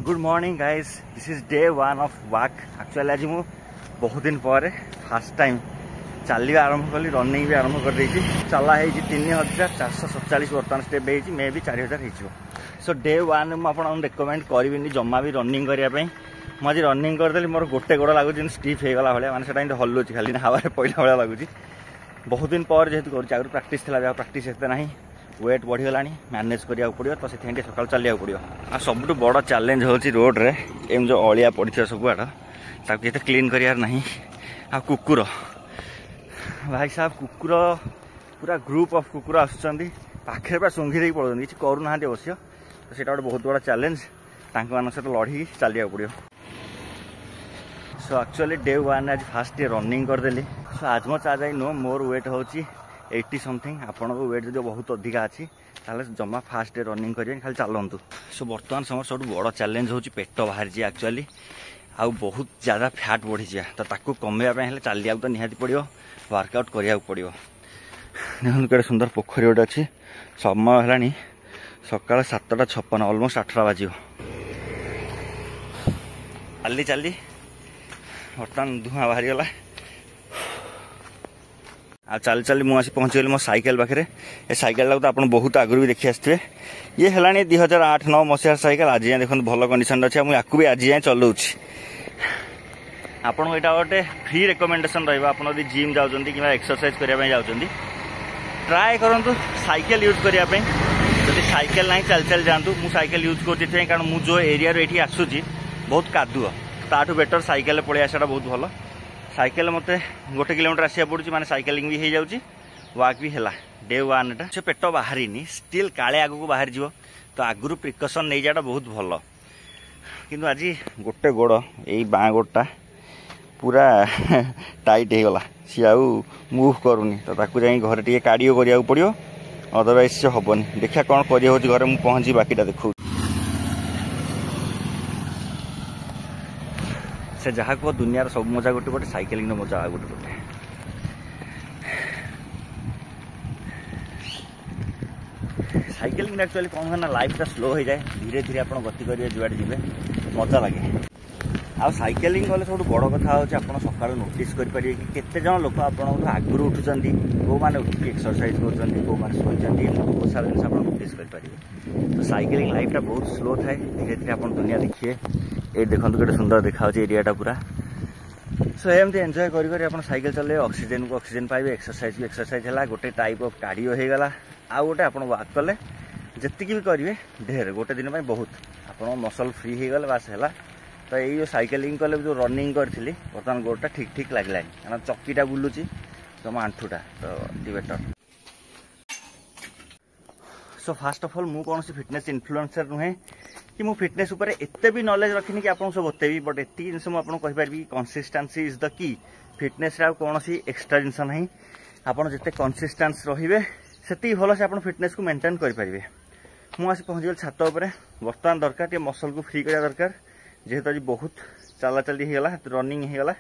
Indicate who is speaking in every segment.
Speaker 1: Good morning guys, this is day one of walk. Actually आज मु बहुत दिन पर फास्ट टाइम चलवा आरंभ कली, रनिंग भी आरंभ कर देइछि। चला है 3447 बर्तमान स्टेप है, मे भी 4000 हो। सो डे वन मुझे रिकमेंड करी जमा भी रनिंग करने। मुझे रनिंग करदेली मोर गोटे गोड़ लगुच स्टिफ हो गला भाया, माने सेटा हलुची खाली हावे पड़ा भाया लगुच। बहुत दिन पर जेहतु कर प्राक्ट था, प्राक्ट एत ना, वेट बढ़ीगला, मैनेज करा पड़ो, तो से सकाल चलिया पड़ो। आ सब बड़ चैलेंज हूँ रोड रे एम जो अलिया पड़ा सब आड़ ताकि क्लीन करार ना। आ कुकुर भाई साहब, कुकुर पूरा ग्रुप ऑफ कुकुर आसुँच पाखे पूरा सुंघी दे पड़ो, किसी करूना अवश्य। तो सीटा गोटे बहुत बड़ा चैलेंज, सहित लड़ी चलिया पड़ो। सो एक्चुअली डे वन आज फास्ट रनिंग करदेली। सो आज मच आज आई नो मोर वेट हूँ 80 समथिंग। आपण वेट जो बहुत अधिका अच्छी जमा फास्ट रनिंग करें, खाली चलतु। सो बर्तमान समय सब बड़ चैलेंज हूँ पेट बाहर एक्चुअली, आउ बहुत ज़्यादा फैट बढ़ी जाए, तो ताकू कमेवाई चलिया तो निहाती पड़ो, वर्कआउट करा पड़ो। देखो केड़े सुंदर पोखरी गोटे अच्छी। समय है सका 7:56, अलमोस्ट 8टा बाजियो। चली चली बर्तमान धुआं बाहरी गला। आ चल चल मुझे पहुँचीगली मो साइकेल पाखे। ए साइकेल तो आप बहुत आगु भी देखी आसवे। ये है 2008-9 मसीहार साइकेल। आज जाए देखो भल कंडीशन अच्छे, मुझे आपको भी आज जाए चलाऊँगी। आपको यहाँ गोटे फ्री रिकमेंडेसन रहा। आप जिम जाऊँगी कि एक्सरसाइज करने जाऊँगी, ट्राए करूँ साइकेल यूज करने। जब साइकेल ना चल चल जातु। मुझे साइकेल यूज कर, कारण मुझे जो एरिया ये आसूँ बहुत कादुआ, ताठू बेटर साइकेल पलि आसाटा बहुत भल। साइकेल मत 1 किलोमीटर आसा पड़ी, माने साइकेलिंग भी हो जाऊँगी, वाक भी है। डे वन टा से पेट बाहरी स्टिल काले आगू बाहर जीव, तो आगुरी प्रिकसन नहीं जाटा बहुत भल। किंतु आज गोटे गोड़ यही बाँ गोड़टा पूरा टाइट हो गला, सी आउ मूव करूनी। तो ताकू जाई घरे टे कार्डियो करिया पड़ो, अदरवाइज से हेनी। देखा कौन कर घरे मुझे पहुँची बाकीटा देखू। से जहाँ कह दुनियार सब मजा गोटे गोटे, साइकेलिंग मजा आ गोटे गोटे। साइकेलिंग एक्चुअली कौन है ना, लाइफ टा स्लो हो जाए, धीरे धीरे आप गति करेंगे, जुआड़े जी मजा लगे। आ साइकेलिंग कले सब बड़ कथा हूँ आप सका नोटिस करेंगे कि केते जन लोक आप आगुरी उठुंट, कौ मैंने उठिक एक्सरसाइज कर, कौ मैंने शोचती, बहुत सारा जिन आप नोटिस करेंगे। तो साइकेलिंग लाइफटा बहुत स्लो थाए, धीरे धीरे आप दुनिया देखिए। ये देखो के सुंदर देखा एरियाटा पूरा। सो एमती एंजॉय कर साइकेल चले, ऑक्सीजन को ऑक्सीजन पाइबे, एक्सरसाइज भी एक्सरसाइज है, गोटे टाइप ऑफ कार्डियो हो गला। आउ गोटे आप वाक कले जी भी करेंगे ढेर गोटे दिन में बहुत आप मसल फ्री हो गले बास है। तो ये जो साइकेलिंग कले जो रनिंग करी बर्तमान गोड़टा ठीक ठीक लगलानी, कारण चक्कीटा बुलूची जमा आंठूटा, तो better. So fast of all मु कौन फिटनेस इन्फ्लुएंसर नुहे कि मु फिटनेस उपर एते भी नॉलेज रखनी कि आपको सब बतेबी, बट एत जिन मुझे कहीपरि consistency is the key. Fitness कौन एक्सट्रा जिनस ना, आपड़ जिते कंसिस्टेंस रे से भल से आप फिटनेस को मेंटेन करेंगे। मुझे पहुँची गली छात उपर। बर्तमान दरकार टे मसल को फ्री करा दरकार, जेहेतु आज बहुत चला चली होगला, रनिंग होगला।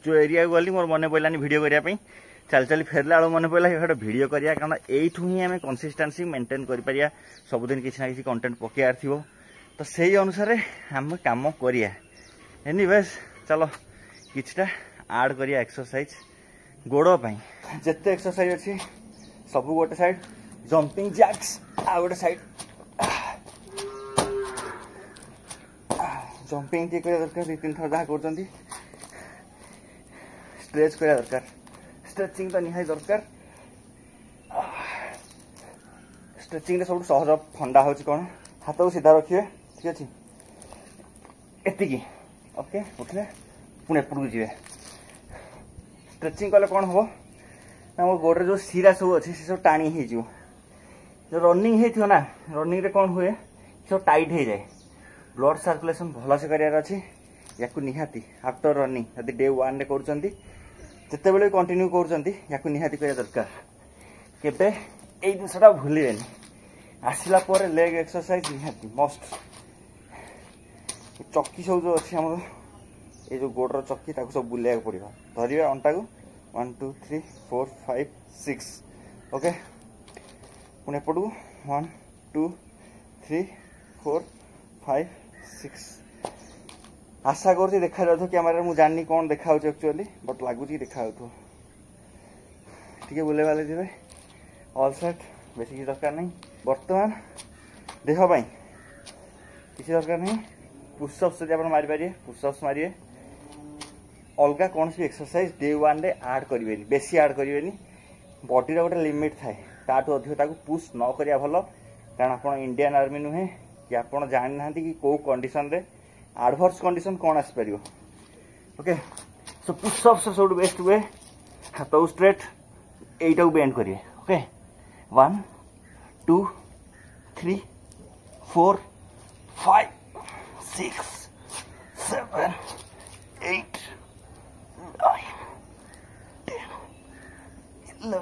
Speaker 1: जो एरिया को गली मोर मन पड़ानी वीडियो करने, चल चली फेरला बेलू मन पड़ा गोटे वीडियो करा, कारण यू ही आम कंसिस्टेंसी मेंटेन कर सबुदिन किसी ना कि कंटेंट पकेयार थी। तो से अनुसार आम कम करिया। एनीवेज चलो किछटा ऐड करिया एक्सरसाइज गोड़पाई। जिते एक्सरसाइज अच्छी सब गोटे साइड, जंपिंग जैक्स आ गोटे साइड, जंपिंग टी करा दरकार 2-3 थर जहाँ कर, स्ट्रेच करा दरकार, स्ट्रेचिंग तो निहाई दरकार। स्ट्रेचिंग सब सहज फंडा हूँ कौन, हाथ को सीधा रखिए, ठीक अच्छे, एतिकी ओके। उठे पुणी एपट को जी। स्ट्रेचिंग कले कौन हम ना, मो गोड़े जो शिरा सब अच्छे से सब टाणी हो। जो रनिंग हो ना, रनिंग रे कौन हुए सब टाइट हो जाए, ब्लड सर्कुलेशन भल से करार अच्छी। या निहाती आफ्टर रनिंग यदि डे वन कर जिते बड़े कंटिन्यू कर निहाती करा दरकार। केबे ए जिनसा भूलें आसला लेग एक्सरसाइज निहाती मस्ट। चक्की सब जो अच्छी आम ये जो गोड़र चक्की सब बुले पड़ो, धरवा अंटा को 1 2 3 4 5 6 ओके। पुणे एपटू 1 2 3 4 5 6 आशा कर देखा जाऊ कैमेरा मुझे जानी कौन देखा एक्चुअली बट लगुच देखा टे बुले बाले जे ऑल सेट बेस किसी दरकार नहीं बर्तमान देहपाई किसी दरकार नहीं पुशअप्स जब आप मारिपारे पुशअप्स मारे अलग कौन सी एक्सरसाइज डे 1 रे ऐड करेंगे बेसी ऐड करेंगे बॉडी गोटे लिमिट थाए ताठू अधिक पुश न करिया भल कारण आप इंडियन आर्मी नुहे कि आप जानी ना कि कौ कंडीशन रे एडवर्स कंडीशन कौन आसपर ओके सो पुशअप्स सब बेस्ट वे हाथ स्ट्रेट यहीटा बेंड करिए ओके 1 2 3 4 5 6 7 8 9 10 11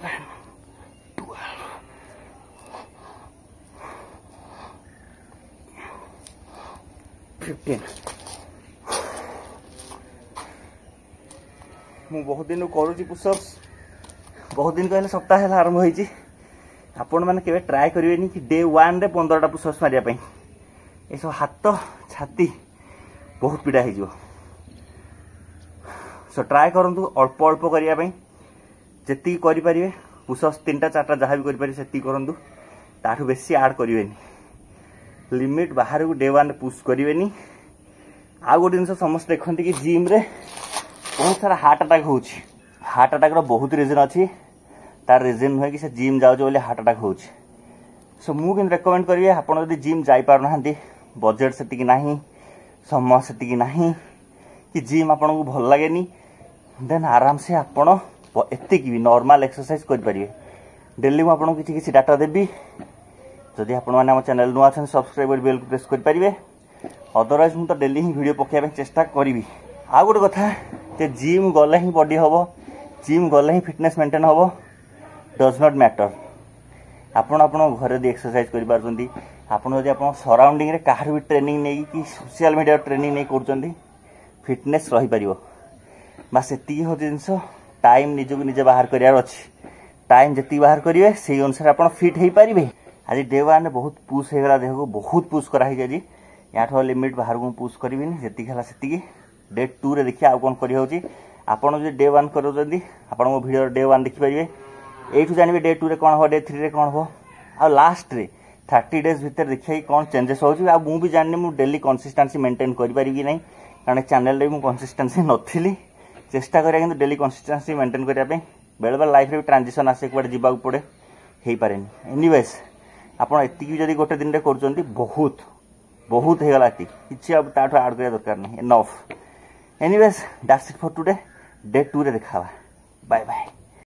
Speaker 1: 12 15 मु बहुत दिन करुँची पुशअप्स बहुत दिन कहले सप्ताह है आरंभ होती आपण मैंने केवे ट्राए करेंगे कि डे 1 रे 15टा पुशअप्स मारिया ये सब हाथ छाती बहुत पीड़ा हो सो ट्राए करूँ अल्प अल्प करने जी करें पुशअप्स 3टा 4टा जहाँ भी करें से करूँ ताठू बेसी ऐड करेंगे लिमिट बाहर को डे 1 पुश करेंगे आउ गोटे जिन समस्त देखते कि जिम रे बहुत सारा हार्ट अटैक हो हार्ट अटैक बहुत रिजन अच्छी तार रिजन नुहे कि जिम जाऊँ हार्ट अटैक हो सो मुझे रेकमेंड करी आपड़ जब जिम जापारना बजेट से नहीं समय से नहीं कि जिम आपन को भल लगे देन आराम से आपड़ एति भी नॉर्मल एक्सरसाइज करेंगे डेली मुझे किसी किसी डाटा देवी जदि आपण मैंने आम चैनल नुआ अच्छा सब्सक्राइब बेल को प्रेस करेंगे अदरवाइज मुझे तो डेली ही वीडियो पकाइबा चेष्टा करी आ गोटे कथा जे जिम गले ही बॉडी हम जिम गले ही फिटनेस मेंटेन हम डज नॉट मैटर आपण आपण घर एक्सरसाइज करें आपड़ जब आप सराउंडिंग रे कहार भी ट्रेनिंग नहीं कि सोशल मीडिया ट्रेनिंग नहीं कर फिटनेस रहीपर बास ये हूँ जिनस टाइम निजक निजे बाहर करार अच्छी टाइम जी बाहर करेंगे से अनुसार आप फिट हो पारे आज डे 1 बहुत पुश होगा देह को बहुत पुश कराई आज या लिमिट बाहर को पुश करी जी है डे 2 रे देखिए आउ कौन कर आपड़ जो डे 1 कर मो भिडियो डे 1 देखिपारे यू जानवे डे 2 रे कौन हो डे 3 रे कौन हो आ लास्ट रे 30 डेज भितर देखिए कौन चेंजेस हो भी जानी मुझे डेली कंसिस्टेंसी मेंटेन करें कि नहीं कारण चैनल मुझे कंसिस्टेंसी नथी चेष्टा करा डेली कंसिस्टेंसी मेंटेन करने बेले बेले लाइफ रे ट्रांजिशन आसे कड़े जावाक पड़े हो पारे एनीवेज आपड़ एति जदि गोटे दिन कर बहुत बहुत होगा किसी अब ताठू ऐड करा दरकार नहीं enough anyways that's it for today day 2 रे देखा बाय बाय।